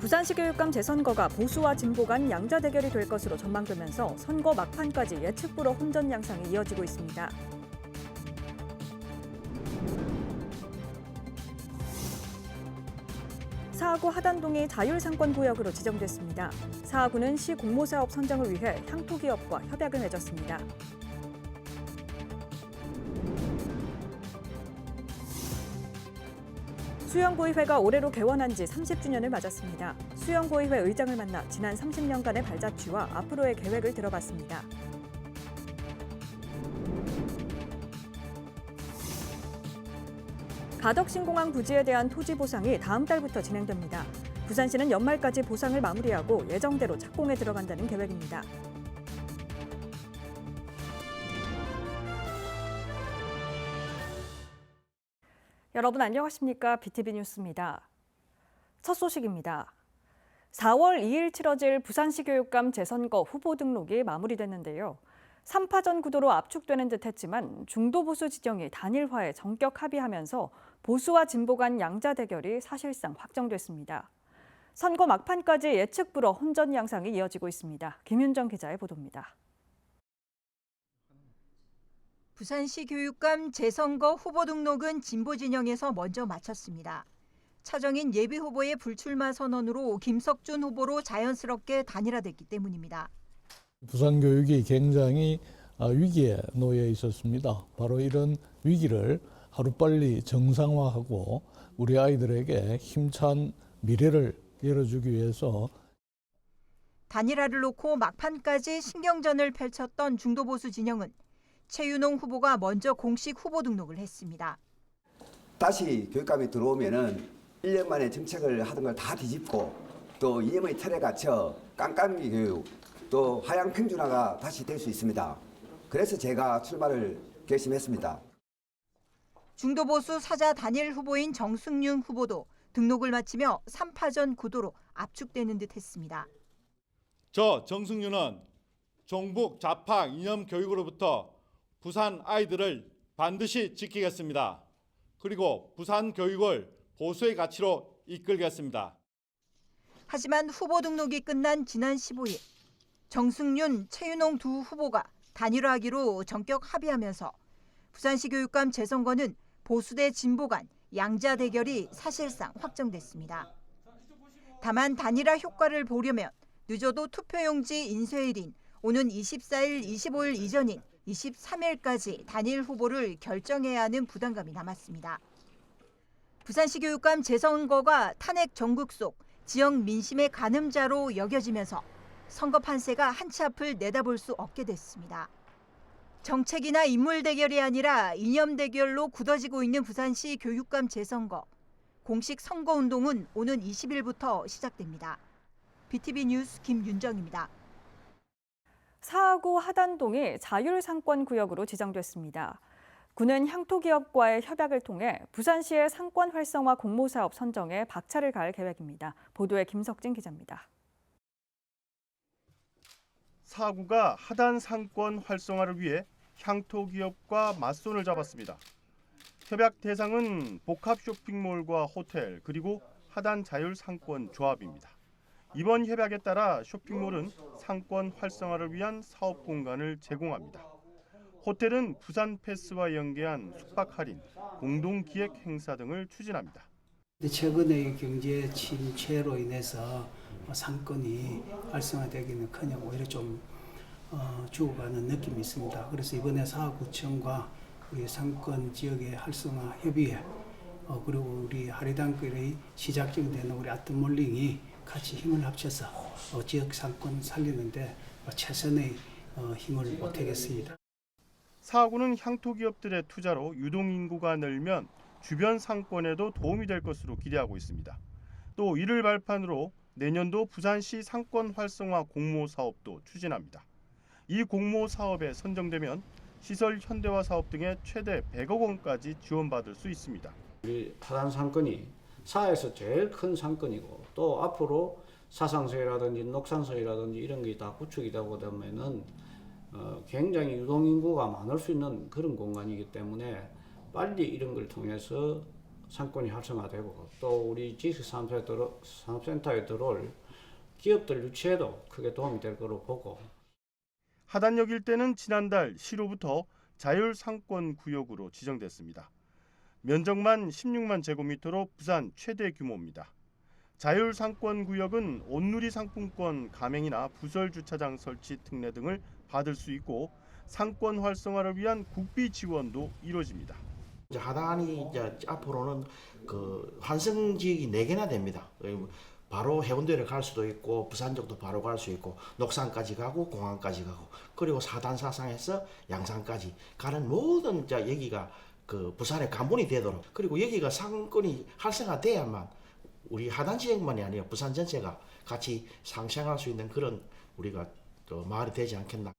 부산시 교육감 재선거가 보수와 진보 간 양자 대결이 될 것으로 전망되면서 선거 막판까지 예측 불허 혼전 양상이 이어지고 있습니다. 사하구 하단동이 자율상권구역으로 지정됐습니다. 사하구는 시 공모사업 선정을 위해 향토기업과 협약을 맺었습니다. 수영구의회가 올해로 개원한 지 30주년을 맞았습니다. 수영구의회 의장을 만나 지난 30년간의 발자취와 앞으로의 계획을 들어봤습니다. 가덕신공항 부지에 대한 토지 보상이 다음 달부터 진행됩니다. 부산시는 연말까지 보상을 마무리하고 예정대로 착공에 들어간다는 계획입니다. 여러분 안녕하십니까? BTV 뉴스입니다. 첫 소식입니다. 4월 2일 치러질 부산시 교육감 재선거 후보 등록이 마무리됐는데요. 3파전 구도로 압축되는 듯 했지만 중도보수 지정이 단일화에 전격 합의하면서 보수와 진보 간 양자 대결이 사실상 확정됐습니다. 선거 막판까지 예측 불허 혼전 양상이 이어지고 있습니다. 김윤정 기자의 보도입니다. 부산시 교육감 재선거 후보 등록은 진보 진영에서 먼저 마쳤습니다. 차정인 예비 후보의 불출마 선언으로 김석준 후보로 자연스럽게 단일화됐기 때문입니다. 부산 교육이 굉장히 위기에 놓여 있었습니다. 바로 이런 위기를 하루빨리 정상화하고 우리 아이들에게 힘찬 미래를 열어주기 위해서 단일화를 놓고 막판까지 신경전을 펼쳤던 중도보수 진영은 최윤홍 후보가 먼저 공식 후보 등록을 했습니다. 다시 교육감이 들어오면은 1년 만에 정책을 하던 걸 다 뒤집고 또 이념의 틀에 갇혀 깜깜이 교육 또 하향 평준화가 다시 될 수 있습니다. 그래서 제가 출마를 결심했습니다. 중도보수 사자 단일 후보인 정승윤 후보도 등록을 마치며 3파전 구도로 압축되는 듯 했습니다. 저 정승윤은 종북 좌파 이념 교육으로부터 부산 아이들을 반드시 지키겠습니다. 그리고 부산 교육을 보수의 가치로 이끌겠습니다. 하지만 후보 등록이 끝난 지난 15일 정승윤, 최윤홍 두 후보가 단일화하기로 전격 합의하면서 부산시 교육감 재선거는 보수 대 진보 간 양자 대결이 사실상 확정됐습니다. 다만 단일화 효과를 보려면 늦어도 투표용지 인쇄일인 오는 24일, 25일 이전인 23일까지 단일 후보를 결정해야 하는 부담감이 남았습니다. 부산시 교육감 재선거가 탄핵 전국 속 지역 민심의 가늠자로 여겨지면서 선거 판세가 한치 앞을 내다볼 수 없게 됐습니다. 정책이나 인물 대결이 아니라 이념 대결로 굳어지고 있는 부산시 교육감 재선거. 공식 선거운동은 오는 20일부터 시작됩니다. BTV 뉴스 김윤정입니다. 사하구 하단동이 자율상권구역으로 지정됐습니다. 구는 향토기업과의 협약을 통해 부산시의 상권 활성화 공모사업 선정에 박차를 가할 계획입니다. 보도에 김석진 기자입니다. 사하구가 하단 상권 활성화를 위해 향토기업과 맞손을 잡았습니다. 협약 대상은 복합 쇼핑몰과 호텔 그리고 하단 자율상권 조합입니다. 이번 협약에 따라 쇼핑몰은 상권 활성화를 위한 사업 공간을 제공합니다. 호텔은 부산 패스와 연계한 숙박 할인, 공동 기획 행사 등을 추진합니다. 최근의 경제 침체로 인해서 상권이 활성화되기는커녕 오히려 좀 죽어가는 느낌이 있습니다. 그래서 이번에 사하구청과 우리 상권 지역의 활성화 협의회 그리고 우리 하리단길의 시작점이 되는 우리 아트몰링이 같이 힘을 합쳐서 지역 상권 살리는데 최선의 힘을 보태겠습니다. 사하구는 향토기업들의 투자로 유동인구가 늘면 주변 상권에도 도움이 될 것으로 기대하고 있습니다. 또 이를 발판으로 내년도 부산시 상권 활성화 공모 사업도 추진합니다. 이 공모 사업에 선정되면 시설 현대화 사업 등의 최대 100억 원까지 지원받을 수 있습니다. 우리 하단 상권이 사에서 제일 큰 상권이고 또 앞으로 사상서이라든지 녹산서이라든지 이런 게 다 구축이 되고 되면은 굉장히 유동인구가 많을 수 있는 그런 공간이기 때문에 빨리 이런 걸 통해서 상권이 활성화되고 또 우리 지식산업센터에 들어올 기업들 유치에도 크게 도움이 될 거로 보고 하단역 일대는 지난달 시로부터 자율상권 구역으로 지정됐습니다. 면적만 16만 제곱미터로 부산 최대 규모입니다. 자율상권 구역은 온누리 상품권 가맹이나 부설 주차장 설치 특례 등을 받을 수 있고 상권 활성화를 위한 국비 지원도 이루어집니다. 이제 하단이 이제 앞으로는 그 환승 지역이 4개나 됩니다. 바로 해운대를 갈 수도 있고 부산 쪽도 바로 갈 수 있고 녹산까지 가고 공항까지 가고 그리고 사단 사상에서 양산까지 가는 모든 자 여기가 그 부산의 관문이 되도록 그리고 여기가 상권이 활성화돼야만 우리 하단 지역만이 아니라 부산 전체가 같이 상생할 수 있는 그런 우리가 또 마을이 되지 않겠나.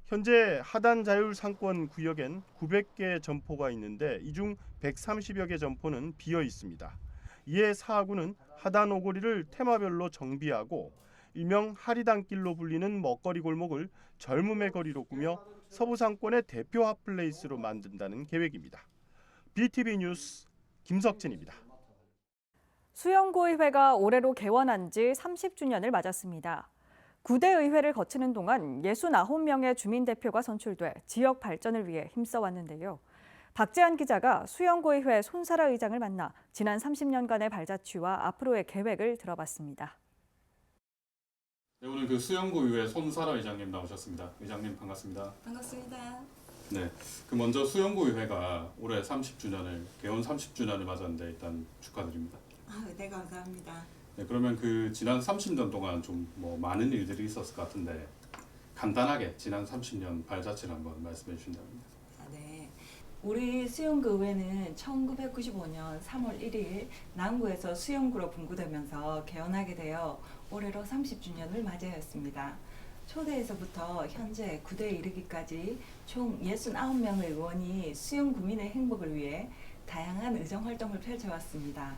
현재 하단 자율 상권 구역엔 900개 점포가 있는데 이 중 130여 개 점포는 비어 있습니다. 이에 사하구는 하단 오거리를 테마별로 정비하고 일명 하리단길로 불리는 먹거리 골목을 젊음의 거리로 꾸며 서부 상권의 대표 핫플레이스로 만든다는 계획입니다. BTV 뉴스 김석진입니다. 수영구의회가 올해로 개원한 지 30주년을 맞았습니다. 9대 의회를 거치는 동안 69명의 주민대표가 선출돼 지역 발전을 위해 힘써왔는데요. 박재한 기자가 수영구의회 손사라 의장을 만나 지난 30년간의 발자취와 앞으로의 계획을 들어봤습니다. 네, 오늘 그 수영구의회 손사라 의장님 나오셨습니다. 의장님 반갑습니다. 반갑습니다. 네, 그 먼저 수영구의회가 올해 30주년을 개원 30주년을 맞았는데 일단 축하드립니다. 네, 감사합니다. 네, 그러면 그 지난 30년 동안 좀 뭐 많은 일들이 있었을 것 같은데 간단하게 지난 30년 발자취를 한번 말씀해 주신다면. 네. 우리 수영구의회는 1995년 3월 1일 남구에서 수영구로 분구되면서 개원하게 되어 올해로 30주년을 맞이하였습니다. 초대에서부터 현재 9대에 이르기까지 총 69명의 의원이 수영구민의 행복을 위해 다양한 의정활동을 펼쳐왔습니다.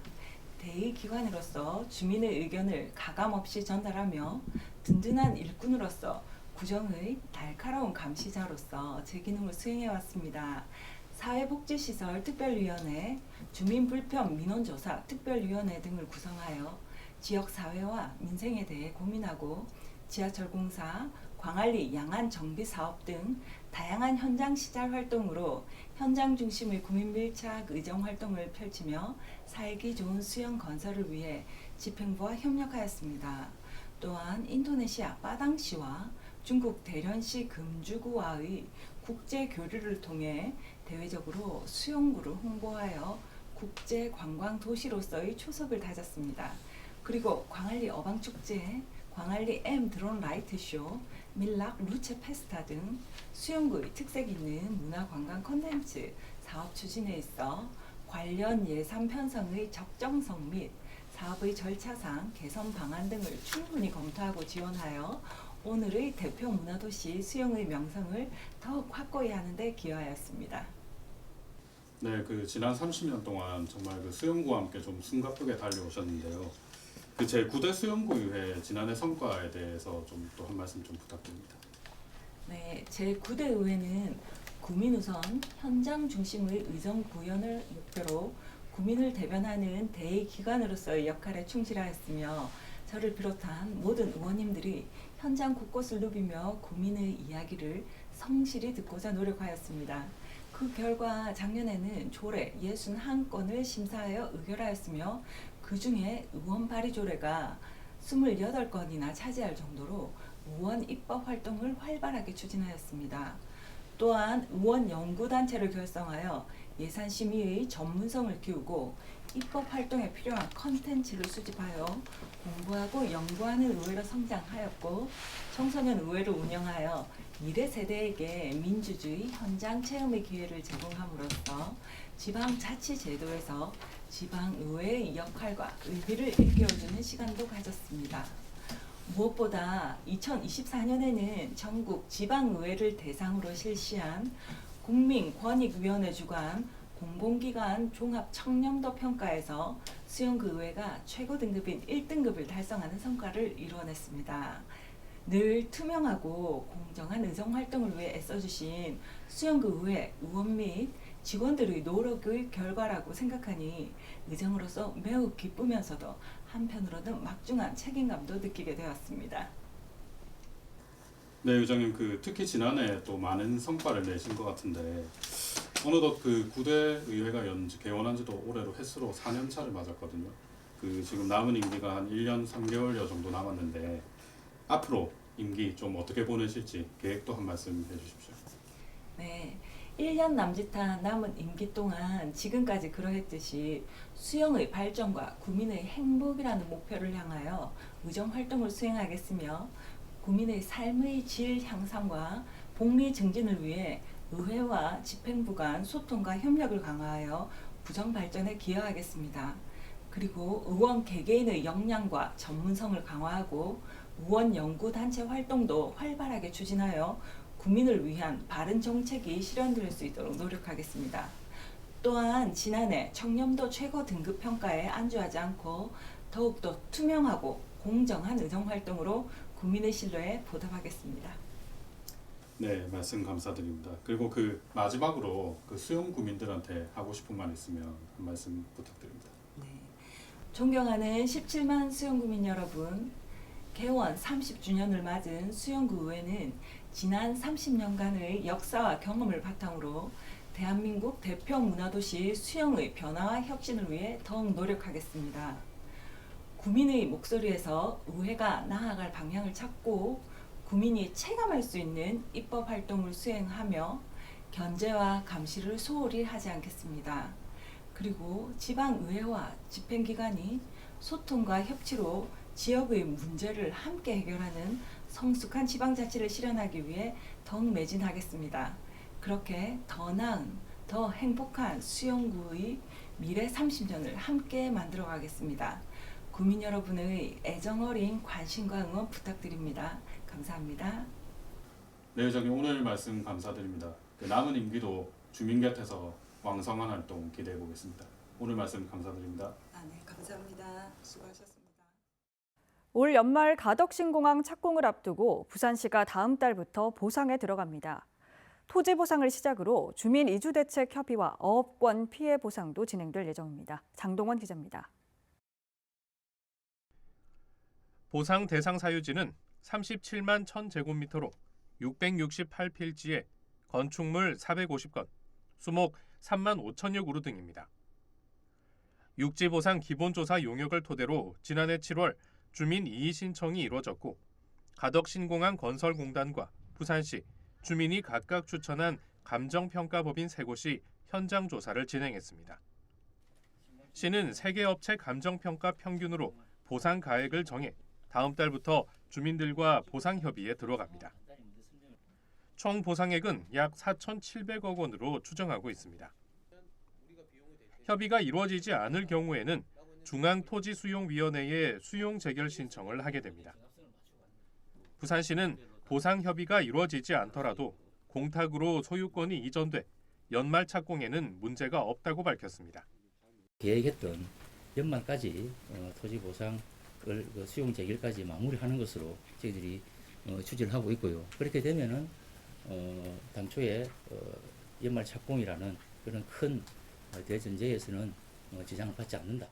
대의기관으로서 주민의 의견을 가감없이 전달하며 든든한 일꾼으로서 구정의 날카로운 감시자로서 제 기능을 수행해왔습니다. 사회복지시설 특별위원회, 주민불편 민원조사 특별위원회 등을 구성하여 지역사회와 민생에 대해 고민하고 지하철공사, 광안리 양안 정비사업 등 다양한 현장 시잘 활동으로 현장 중심의 구민 밀착 의정 활동을 펼치며 살기 좋은 수영 건설을 위해 집행부와 협력하였습니다. 또한 인도네시아 빠당시와 중국 대련시 금주구와의 국제 교류를 통해 대외적으로 수영구를 홍보하여 국제 관광 도시로서의 초석을 다졌습니다. 그리고 광안리 어방축제, 광안리 M 드론 라이트쇼, 밀락 루체 페스타 등 수영구의 특색 있는 문화관광 콘텐츠 사업 추진에 있어 관련 예산 편성의 적정성 및 사업의 절차상 개선 방안 등을 충분히 검토하고 지원하여 오늘의 대표 문화도시 수영의 명성을 더욱 확고히 하는 데 기여하였습니다. 네, 그 지난 30년 동안 정말 그 수영구와 함께 좀 숨가쁘게 달려오셨는데요. 그 제9대 수영구의회 지난해 성과에 대해서 좀 또 한 말씀 좀 부탁드립니다. 네, 제9대 의회는 구민 우선 현장 중심의 의정 구현을 목표로 구민을 대변하는 대의기관으로서의 역할에 충실하였으며 저를 비롯한 모든 의원님들이 현장 곳곳을 누비며 구민의 이야기를 성실히 듣고자 노력하였습니다. 그 결과 작년에는 조례 61건을 심사하여 의결하였으며 그 중에 의원 발의 조례가 28건이나 차지할 정도로 의원 입법 활동을 활발하게 추진하였습니다. 또한 의원 연구단체를 결성하여 예산 심의의 전문성을 키우고 입법 활동에 필요한 컨텐츠를 수집하여 공부하고 연구하는 의회로 성장하였고 청소년 의회를 운영하여 미래 세대에게 민주주의 현장 체험의 기회를 제공함으로써 지방자치제도에서 지방의회의 역할과 의미를 일깨워주는 시간도 가졌습니다. 무엇보다 2024년에는 전국 지방의회를 대상으로 실시한 국민권익위원회 주관 공공기관 종합청렴도 평가에서 수영구의회가 최고 등급인 1등급을 달성하는 성과를 이루어냈습니다. 늘 투명하고 공정한 의정활동을 위해 애써주신 수영구의회 의원 및 직원들의 노력의 결과라고 생각하니 의장으로서 매우 기쁘면서도 한편으로는 막중한 책임감도 느끼게 되었습니다. 네, 의장님, 특히 지난해 또 많은 성과를 내신 것 같은데 어느덧 9대 의회가 개원한 지도 올해로 횟수로 4년 차를 맞았거든요. 지금 남은 임기가 한 1년 3개월여 정도 남았는데 앞으로 임기 좀 어떻게 보내실지 계획도 한 말씀 해주십시오. 네, 1년 남짓한 남은 임기 동안 지금까지 그러했듯이 수영의 발전과 구민의 행복이라는 목표를 향하여 의정 활동을 수행하겠으며 구민의 삶의 질 향상과 복리 증진을 위해 의회와 집행부 간 소통과 협력을 강화하여 구정 발전에 기여하겠습니다. 그리고 의원 개개인의 역량과 전문성을 강화하고 의원 연구단체 활동도 활발하게 추진하여 국민을 위한 바른 정책이 실현될 수 있도록 노력하겠습니다. 또한 지난해 청렴도 최고 등급 평가에 안주하지 않고 더욱더 투명하고 공정한 의정 활동으로 국민의 신뢰에 보답하겠습니다. 네, 말씀 감사드립니다. 그리고 마지막으로 수영 구민들한테 하고 싶은 말 있으면 한 말씀 부탁드립니다. 네, 존경하는 17만 수영구민 여러분, 개원 30주년을 맞은 수영구 의회는 지난 30년간의 역사와 경험을 바탕으로 대한민국 대표 문화도시 수영의 변화와 혁신을 위해 더욱 노력하겠습니다. 구민의 목소리에서 의회가 나아갈 방향을 찾고 구민이 체감할 수 있는 입법 활동을 수행하며 견제와 감시를 소홀히 하지 않겠습니다. 그리고 지방의회와 집행기관이 소통과 협치로 지역의 문제를 함께 해결하는 성숙한 지방자치를 실현하기 위해 더욱 매진하겠습니다. 그렇게 더 나은, 더 행복한 수영구의 미래 30년을 함께 만들어 가겠습니다. 구민 여러분의 애정어린 관심과 응원 부탁드립니다. 감사합니다. 네, 의장님, 오늘 말씀 감사드립니다. 남은 임기도 주민 곁에서 왕성한 활동 기대해 보겠습니다. 오늘 말씀 감사드립니다. 네, 감사합니다. 수고하셨습니다. 올 연말 가덕신공항 착공을 앞두고 부산시가 다음 달부터 보상에 들어갑니다. 토지 보상을 시작으로 주민 이주 대책 협의와 어업권 피해 보상도 진행될 예정입니다. 장동원 기자입니다. 보상 대상 사유지는 37만 1000제곱미터로 668필지에 건축물 450건, 수목 3만 5천여 그루 등입니다. 육지보상 기본조사 용역을 토대로 지난해 7월 주민 이의 신청이 이루어졌고 가덕신공항 건설공단과 부산시, 주민이 각각 추천한 감정평가법인 3곳이 현장 조사를 진행했습니다. 시는 3개 업체 감정평가 평균으로 보상 가액을 정해 다음 달부터 주민들과 보상 협의에 들어갑니다. 총 보상액은 약 4,700억 원으로 추정하고 있습니다. 협의가 이루어지지 않을 경우에는 중앙토지수용위원회에 수용 재결 신청을 하게 됩니다. 부산시는 보상 협의가 이루어지지 않더라도 공탁으로 소유권이 이전돼 연말 착공에는 문제가 없다고 밝혔습니다. 계획했던 연말까지 토지 보상을 수용 재결까지 마무리하는 것으로 저희들이 추진을 하고 있고요. 그렇게 되면은 당초에 연말 착공이라는 그런 큰 대전제에서는 지장을 받지 않는다.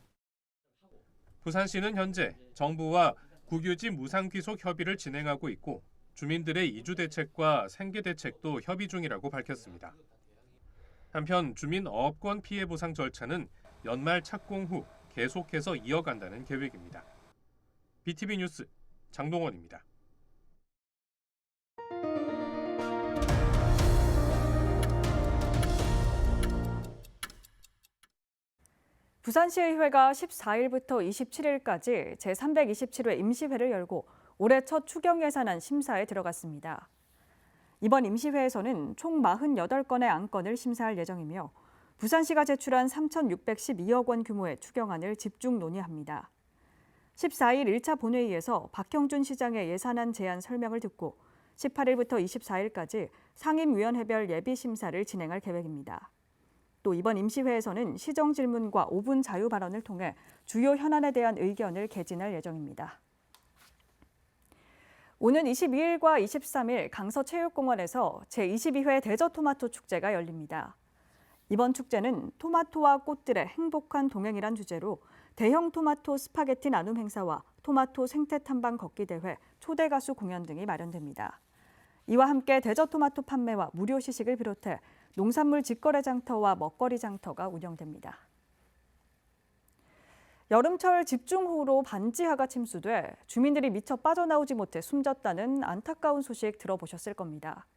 부산시는 현재 정부와 국유지 무상귀속 협의를 진행하고 있고 주민들의 이주 대책과 생계 대책도 협의 중이라고 밝혔습니다. 한편 주민 어업권 피해 보상 절차는 연말 착공 후 계속해서 이어간다는 계획입니다. BTV 뉴스 장동원입니다. 부산시의회가 14일부터 27일까지 제327회 임시회를 열고 올해 첫 추경예산안 심사에 들어갔습니다. 이번 임시회에서는 총 48건의 안건을 심사할 예정이며 부산시가 제출한 3,612억 원 규모의 추경안을 집중 논의합니다. 14일 1차 본회의에서 박형준 시장의 예산안 제안 설명을 듣고 18일부터 24일까지 상임위원회별 예비심사를 진행할 계획입니다. 또 이번 임시회에서는 시정 질문과 5분 자유 발언을 통해 주요 현안에 대한 의견을 개진할 예정입니다. 오는 22일과 23일 강서체육공원에서 제22회 대저토마토 축제가 열립니다. 이번 축제는 토마토와 꽃들의 행복한 동행이란 주제로 대형 토마토 스파게티 나눔 행사와 토마토 생태 탐방 걷기 대회, 초대 가수 공연 등이 마련됩니다. 이와 함께 대저 토마토 판매와 무료 시식을 비롯해 농산물 직거래 장터와 먹거리 장터가 운영됩니다. 여름철 집중호우로 반지하가 침수돼 주민들이 미처 빠져나오지 못해 숨졌다는 안타까운 소식 들어보셨을 겁니다.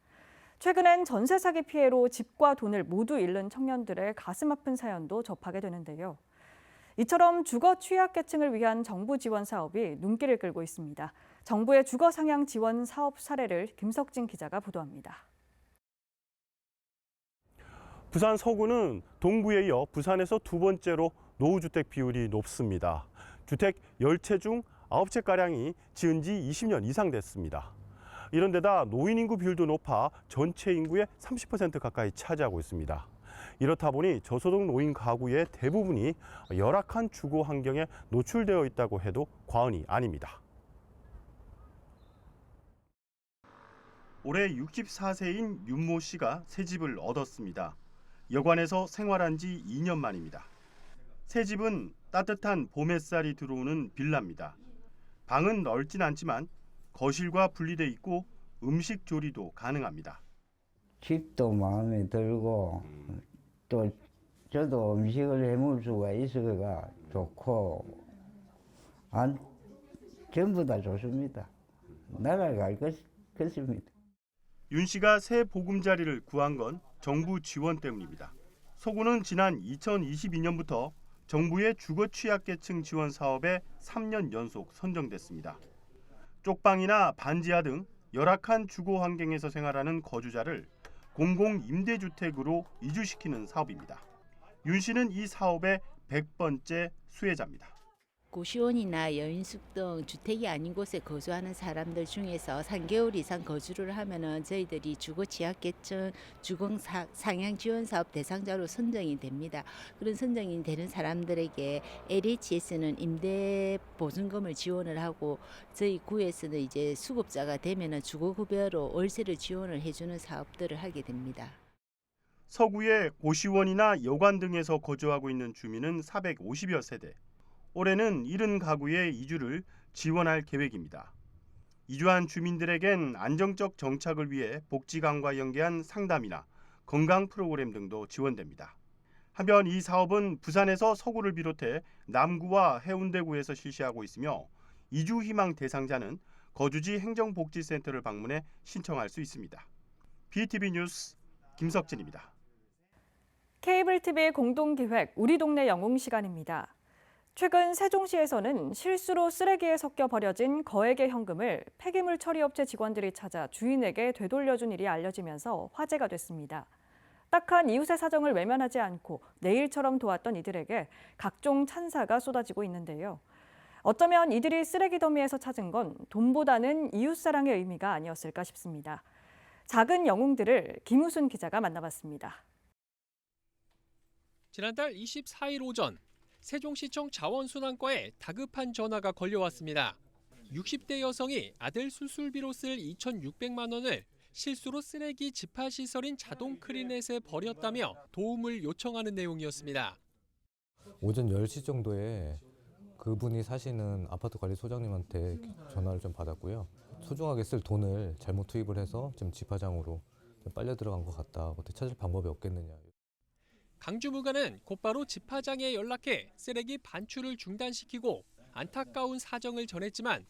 최근엔 전세 사기 피해로 집과 돈을 모두 잃는 청년들의 가슴 아픈 사연도 접하게 되는데요. 이처럼 주거 취약계층을 위한 정부 지원 사업이 눈길을 끌고 있습니다. 정부의 주거 상향 지원 사업 사례를 김석진 기자가 보도합니다. 부산 서구는 동구에 이어 부산에서 두 번째로 노후주택 비율이 높습니다. 주택 10채 중 9채가량이 지은 지 20년 이상 됐습니다. 이런 데다 노인 인구 비율도 높아 전체 인구의 30% 가까이 차지하고 있습니다. 이렇다 보니 저소득 노인 가구의 대부분이 열악한 주거 환경에 노출되어 있다고 해도 과언이 아닙니다. 올해 64세인 윤모 씨가 새 집을 얻었습니다. 여관에서 생활한 지 2년 만입니다. 새 집은 따뜻한 봄 햇살이 들어오는 빌라입니다. 방은 넓진 않지만 거실과 분리돼 있고 음식 조리도 가능합니다. 집도 마음에 들고 또 저도 음식을 해먹을 수가 있어가 좋고 전부 다 좋습니다. 나라갈 것입니다. 윤 씨가 새 보금자리를 구한 건 정부 지원 때문입니다. 서구는 지난 2022년부터 정부의 주거 취약계층 지원 사업에 3년 연속 선정됐습니다. 쪽방이나 반지하 등 열악한 주거 환경에서 생활하는 거주자를 공공임대주택으로 이주시키는 사업입니다. 윤 씨는 이 사업의 100번째 수혜자입니다. 고시원이나 여인숙 등 주택이 아닌 곳에 거주하는 사람들 중에서 3개월 이상 거주를 하면은 저희들이 주거 취약계층 주거 상향 지원 사업 대상자로 선정이 됩니다. 그런 선정이 되는 사람들에게 LHS는 임대 보증금을 지원을 하고 저희 구에서는 이제 수급자가 되면은 주거급여로 월세를 지원을 해주는 사업들을 하게 됩니다. 서구의 고시원이나 여관 등에서 거주하고 있는 주민은 450여 세대. 올해는 70가구의 이주를 지원할 계획입니다. 이주한 주민들에겐 안정적 정착을 위해 복지관과 연계한 상담이나 건강 프로그램 등도 지원됩니다. 한편 이 사업은 부산에서 서구를 비롯해 남구와 해운대구에서 실시하고 있으며 이주 희망 대상자는 거주지 행정복지센터를 방문해 신청할 수 있습니다. BTV 뉴스 김석진입니다. 케이블 TV 공동기획 우리 동네 영웅 시간입니다. 최근 세종시에서는 실수로 쓰레기에 섞여 버려진 거액의 현금을 폐기물 처리업체 직원들이 찾아 주인에게 되돌려준 일이 알려지면서 화제가 됐습니다. 딱한 이웃의 사정을 외면하지 않고 내일처럼 도왔던 이들에게 각종 찬사가 쏟아지고 있는데요. 어쩌면 이들이 쓰레기 더미에서 찾은 건 돈보다는 이웃사랑의 의미가 아니었을까 싶습니다. 작은 영웅들을 김우순 기자가 만나봤습니다. 지난달 24일 오전 세종시청 자원순환과에 다급한 전화가 걸려왔습니다. 60대 여성이 아들 수술비로 쓸 2,600만 원을 실수로 쓰레기 집합시설인 자동 크리넷에 버렸다며 도움을 요청하는 내용이었습니다. 오전 10시 정도에 그분이 사시는 아파트 관리 소장님한테 전화를 좀 받았고요. 소중하게 쓸 돈을 잘못 투입을 해서 지금 집화장으로 빨려 들어간 것 같다. 어떻게 찾을 방법이 없겠느냐. 강주무관은 곧바로 집화장에 연락해 쓰레기 반출을 중단시키고 안타까운 사정을 전했지만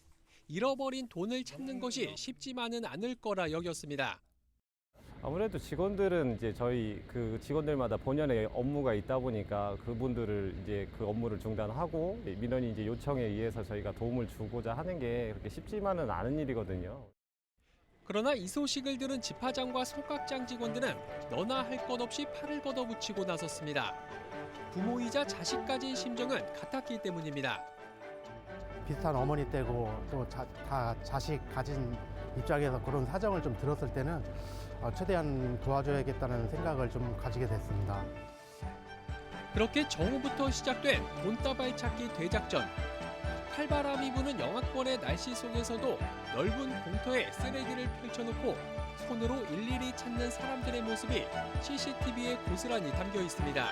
잃어버린 돈을 찾는 것이 쉽지만은 않을 거라 여겼습니다. 아무래도 직원들은 이제 저희 그 직원들마다 본연의 업무가 있다 보니까 그분들을 이제 그 업무를 중단하고 민원이 이제 요청에 의해서 저희가 도움을 주고자 하는 게 그렇게 쉽지만은 않은 일이거든요. 그러나 이 소식을 들은 집화장과 소각장 직원들은 너나 할 것 없이 팔을 걷어붙이고 나섰습니다. 부모이자 자식 가진 심정은 같았기 때문입니다. 비슷한 어머니 때고 또 다 자식 가진 입장에서 그런 사정을 좀 들었을 때는 최대한 도와줘야겠다는 생각을 좀 가지게 됐습니다. 그렇게 정오부터 시작된 돈다발 찾기 대작전. 칼바람이 부는 영하권의 날씨 속에서도 넓은 공터에 쓰레기를 펼쳐놓고 손으로 일일이 찾는 사람들의 모습이 CCTV에 고스란히 담겨 있습니다.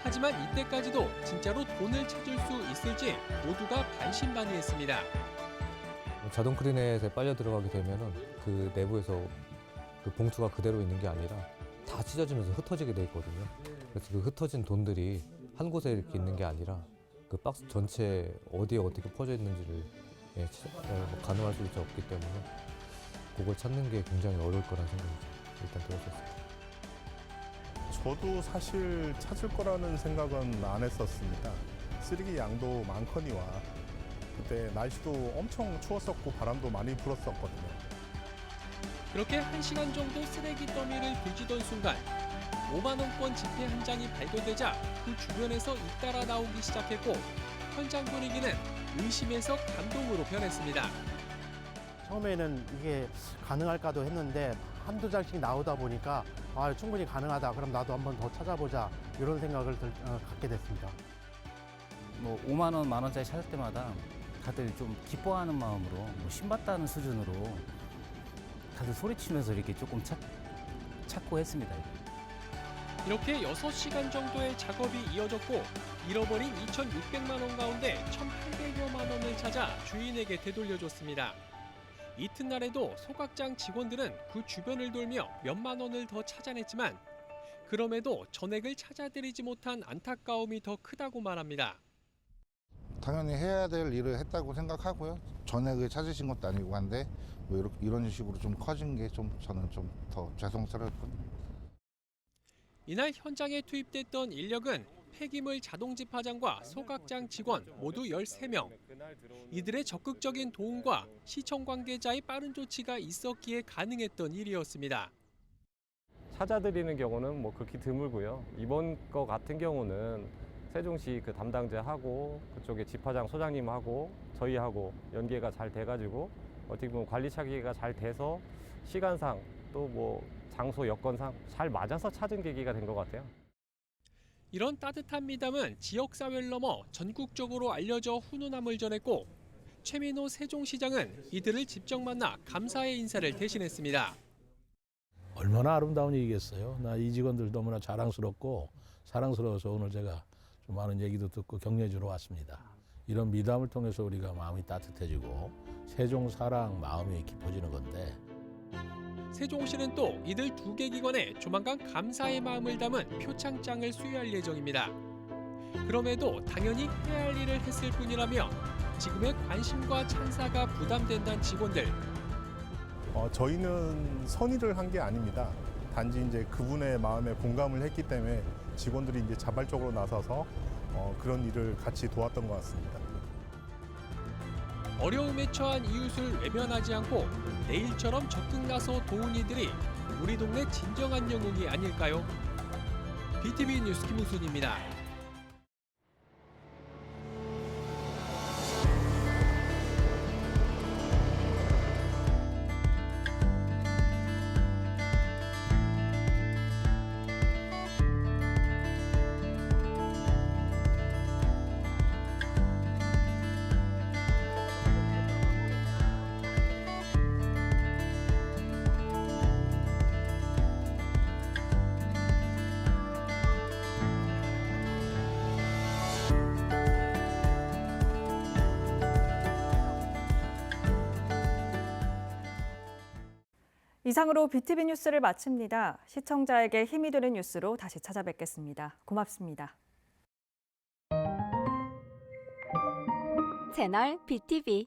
하지만 이때까지도 진짜로 돈을 찾을 수 있을지 모두가 반신반의했습니다. 자동 크리넷에 빨려 들어가게 되면은 그 내부에서 그 봉투가 그대로 있는 게 아니라 다 찢어지면서 흩어지게 돼 있거든요. 그래서 그 흩어진 돈들이 한 곳에 이렇게 있는 게 아니라 그 박스 전체에 어디에 어떻게 퍼져 있는지를 가늠할 수 없기 때문에 그걸 찾는 게 굉장히 어려울 거라는 생각이 일단 들었었습니다. 저도 사실 찾을 거라는 생각은 안 했었습니다. 쓰레기 양도 많거니와 그때 날씨도 엄청 추웠었고 바람도 많이 불었었거든요. 그렇게 1시간 정도 쓰레기 더미를 뒤지던 순간 5만 원권 지폐 한 장이 발견되자 그 주변에서 잇따라 나오기 시작했고 현장 분위기는 의심에서 감동으로 변했습니다. 처음에는 이게 가능할까도 했는데 한두 장씩 나오다 보니까 충분히 가능하다. 그럼 나도 한번 더 찾아보자. 이런 생각을 갖게 됐습니다. 뭐 5만 원, 만 원짜리 찾을 때마다 다들 좀 기뻐하는 마음으로 뭐 신받다는 수준으로 다들 소리치면서 이렇게 조금 찾고 했습니다. 이렇게 6시간 정도의 작업이 이어졌고 잃어버린 2,600만 원 가운데 1,800여만 원을 찾아 주인에게 되돌려줬습니다. 이튿날에도 소각장 직원들은 그 주변을 돌며 몇만 원을 더 찾아냈지만 그럼에도 전액을 찾아드리지 못한 안타까움이 더 크다고 말합니다. 당연히 해야 될 일을 했다고 생각하고요. 전액을 찾으신 것도 아니고 한데 뭐 이런 식으로 좀 커진 게 좀 저는 좀 더 죄송스럽거든요. 이날 현장에 투입됐던 인력은 폐기물 자동집화장과 소각장 직원 모두 13명. 이들의 적극적인 도움과 시청 관계자의 빠른 조치가 있었기에 가능했던 일이었습니다. 찾아드리는 경우는 뭐 극히 드물고요. 이번 거 같은 경우는 세종시 그 담당자하고 그쪽에 집화장 소장님하고 저희하고 연계가 잘 돼가지고 어떻게 보면 관리 차기가 잘 돼서 시간상 또 뭐 장소 여건상 잘 맞아서 찾은 계기가 된 것 같아요. 이런 따뜻한 미담은 지역사회를 넘어 전국적으로 알려져 훈훈함을 전했고 최민호 세종시장은 이들을 직접 만나 감사의 인사를 대신했습니다. 얼마나 아름다운 일이겠어요. 나 이 직원들 너무나 자랑스럽고 사랑스러워서 오늘 제가 좀 많은 얘기도 듣고 격려해 주러 왔습니다. 이런 미담을 통해서 우리가 마음이 따뜻해지고 세종 사랑 마음이 깊어지는 건데 세종시는 또 이들 2개 기관에 조만간 감사의 마음을 담은 표창장을 수여할 예정입니다. 그럼에도 당연히 해야 할 일을 했을 뿐이라며 지금의 관심과 찬사가 부담된다는 직원들. 저희는 선의를 한 게 아닙니다. 단지 이제 그분의 마음에 공감을 했기 때문에 직원들이 이제 자발적으로 나서서 그런 일을 같이 도왔던 것 같습니다. 어려움에 처한 이웃을 외면하지 않고 내일처럼 적극 나서 도운 이들이 우리 동네 진정한 영웅이 아닐까요? BTV 뉴스 김우순입니다. 이상으로 BTV 뉴스를 마칩니다. 시청자에게 힘이 되는 뉴스로 다시 찾아뵙겠습니다. 고맙습니다. 채널 BTV